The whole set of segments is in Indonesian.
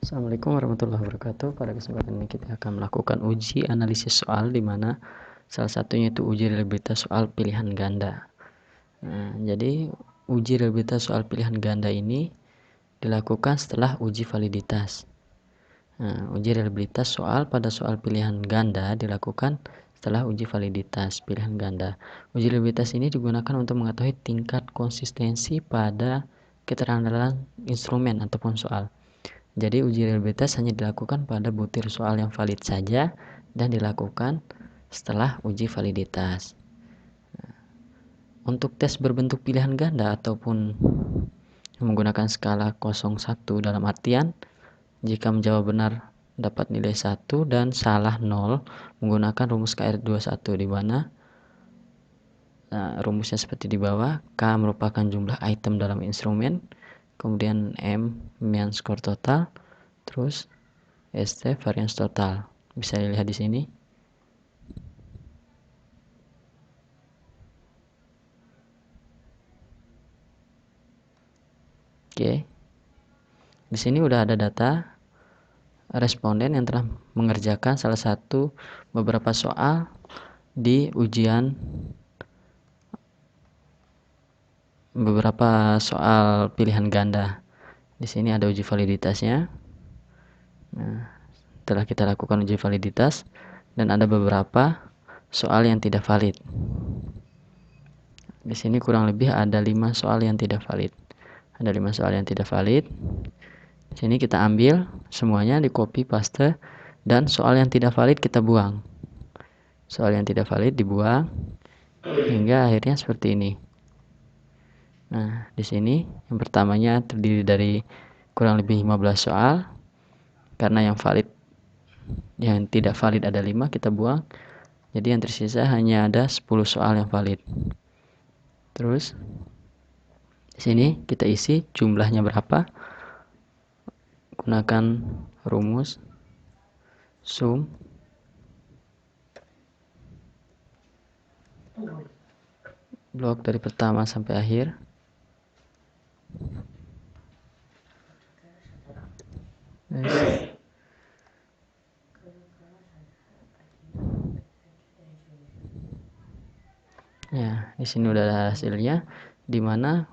Assalamualaikum warahmatullahi wabarakatuh. Pada kesempatan ini kita akan melakukan uji analisis soal, di mana salah satunya itu uji reliabilitas soal pilihan ganda. Jadi uji reliabilitas soal pilihan ganda ini dilakukan setelah uji validitas. Uji reliabilitas soal pada soal pilihan ganda dilakukan setelah uji validitas pilihan ganda. Uji reliabilitas ini digunakan untuk mengetahui tingkat konsistensi pada keterangan dalam instrumen ataupun soal. Jadi uji reliabilitas hanya dilakukan pada butir soal yang valid saja dan dilakukan setelah uji validitas. Untuk tes berbentuk pilihan ganda ataupun menggunakan skala 01 dalam artian jika menjawab benar dapat nilai 1 dan salah 0 menggunakan rumus KR21, di mana rumusnya seperti di bawah. K merupakan jumlah item dalam instrumen, kemudian M mean score total, terus ST variance total. Bisa dilihat di sini. Oke. Di sini udah ada data responden yang telah mengerjakan salah satu beberapa soal di ujian, beberapa soal pilihan ganda. Di sini ada uji validitasnya. Setelah kita lakukan uji validitas dan ada beberapa soal yang tidak valid. Di sini kurang lebih ada 5 soal yang tidak valid. Ada 5 soal yang tidak valid. Di sini kita ambil semuanya, di copy paste, dan soal yang tidak valid kita buang. Soal yang tidak valid dibuang hingga akhirnya seperti ini. Nah, di sini yang pertamanya terdiri dari kurang lebih 15 soal. Karena yang tidak valid ada 5, kita buang. Jadi yang tersisa hanya ada 10 soal yang valid. Terus di sini kita isi jumlahnya berapa. Gunakan rumus sum blok dari pertama sampai akhir. Ya, di sini udah ada hasilnya, di mana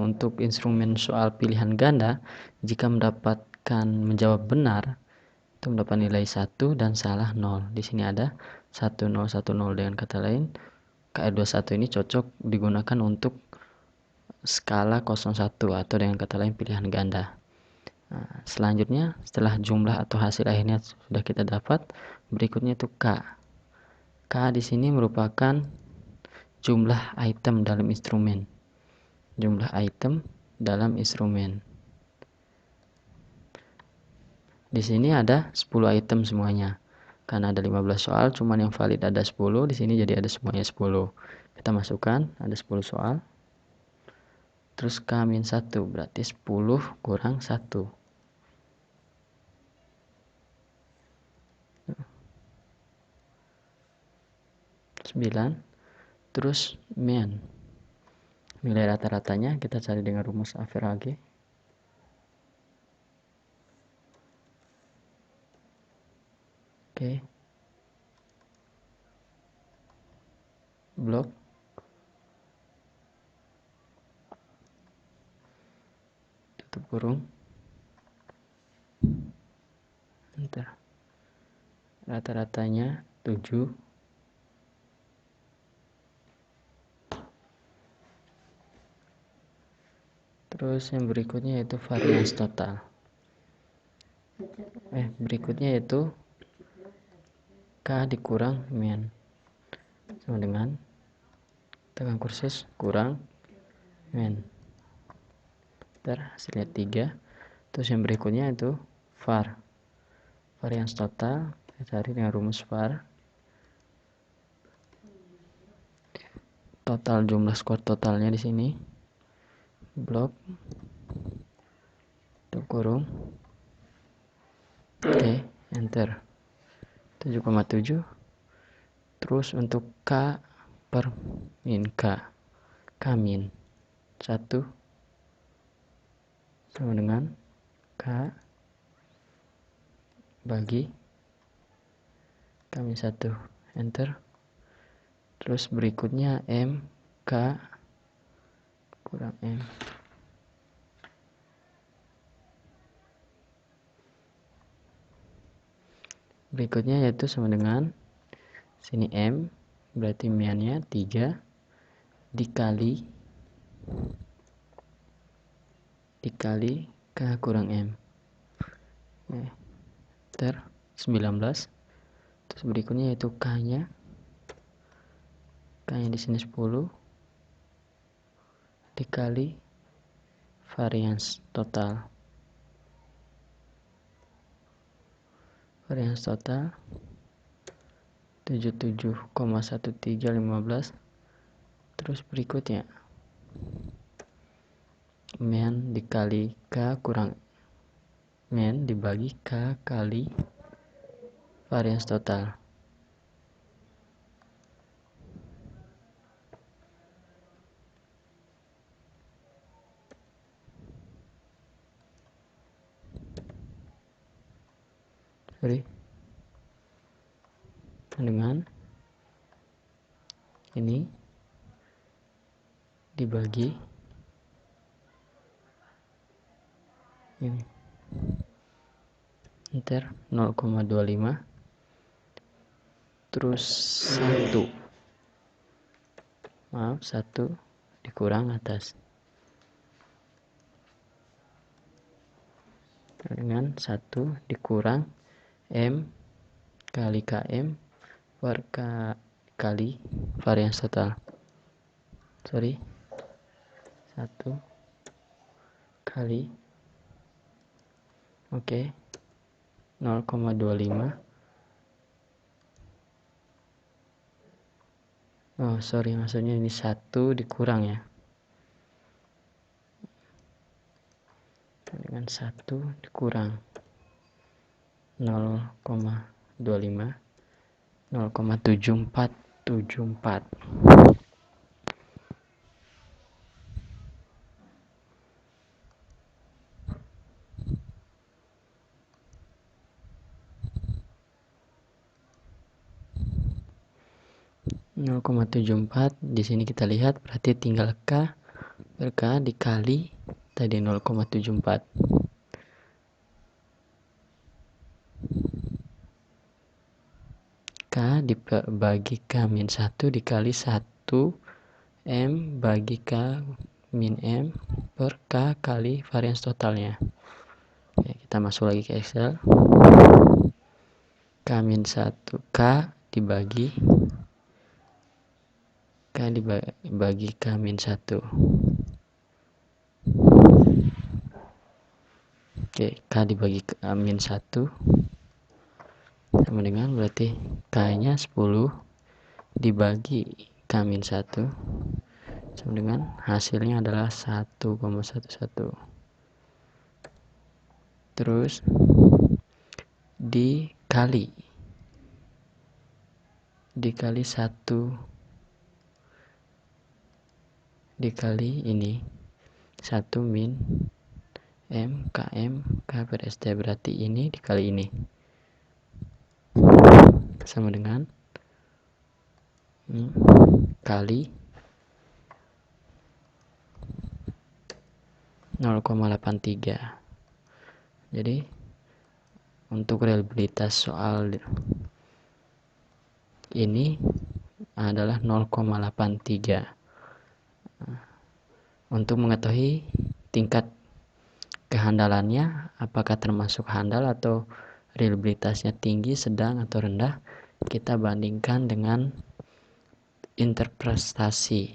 untuk instrumen soal pilihan ganda jika menjawab benar itu mendapat nilai 1 dan salah 0. Di sini ada 1010. Dengan kata lain, KR21 ini cocok digunakan untuk skala 01 atau dengan kata lain pilihan ganda. Selanjutnya, setelah jumlah atau hasil akhirnya sudah kita dapat, berikutnya itu K. K di sini merupakan jumlah item dalam instrumen. Jumlah item dalam instrumen. Di sini ada 10 item semuanya. Karena ada 15 soal, cuman yang valid ada 10. Di sini jadi ada semuanya 10. Kita masukkan, ada 10 soal. Terus K-1, berarti 10 kurang 1. 9. Terus mean. Nilai rata-ratanya kita cari dengan rumus average. Oke. Blok. Tutup kurung. Enter. Rata-ratanya 7. Terus yang berikutnya yaitu variance total. Berikutnya yaitu K dikurang mean sama dengan tekan kursus kurang mean. Hasilnya 3. Terus yang berikutnya itu var, variance total. Kita cari dengan rumus var. Total jumlah skor totalnya di sini. Blok. Tutup kurung. Oke, enter. 7,7. Terus untuk K per min K min 1 sama dengan K bagi K-1, enter. Terus berikutnya M K kurang M. Berikutnya yaitu sama dengan sini M, berarti miannya 3 dikali K kurang M. Enter 19. Terus berikutnya yaitu K-nya di sini 10 dikali varians total. Varians total 77,1315. Terus berikutnya men dikali K kurang men dibagi K kali varians total. Dengan ini dibagi ini, enter 0,25. Terus 1 dikurang atas dengan 1 dikurang M kali KM per kali varians total. 1 kali 0,25. Maksudnya ini 1 dikurang ya, dengan 1 dikurang 0,25 0,7474. Di sini kita lihat berarti tinggal K per K dikali tadi 0,74. K dibagi K-1 dikali 1 M bagi K min M per K kali varians totalnya. Kita masuk lagi ke Excel. K-1 K dibagi K-1. K dibagi K-1 sama dengan berarti K-nya 10 dibagi K-1 sama dengan hasilnya adalah 1,11. Terus dikali 1 dikali ini 1 min M KM K per ST, berarti ini dikali ini sama dengan kali 0,83. Jadi untuk reliabilitas soal ini adalah 0,83. Untuk mengetahui tingkat kehandalannya apakah termasuk handal atau reliabilitasnya tinggi, sedang atau rendah, kita bandingkan dengan interpretasi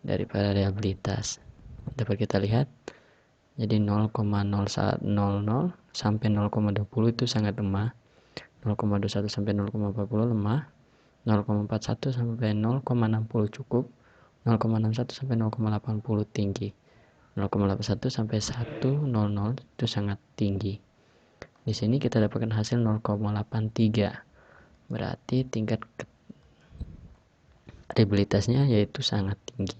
daripada reliabilitas. Dapat kita lihat, jadi 0,010 sampai 0,20 itu sangat lemah, 0,21 sampai 0,40 lemah, 0,41 sampai 0,60 cukup, 0,61 sampai 0,80 tinggi, 0,81 sampai 100 itu sangat tinggi. Di sini kita dapatkan hasil 0,83. Berarti tingkat reliabilitasnya yaitu sangat tinggi.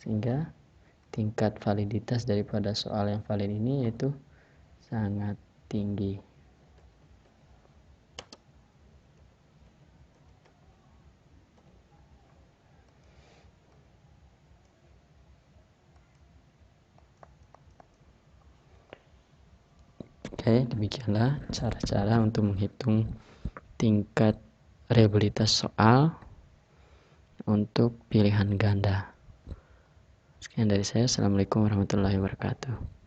sehingga tingkat validitas daripada soal yang valid ini yaitu sangat tinggi. Oke, demikianlah cara-cara untuk menghitung tingkat reliabilitas soal untuk pilihan ganda. Sekian dari saya. Assalamualaikum warahmatullahi wabarakatuh.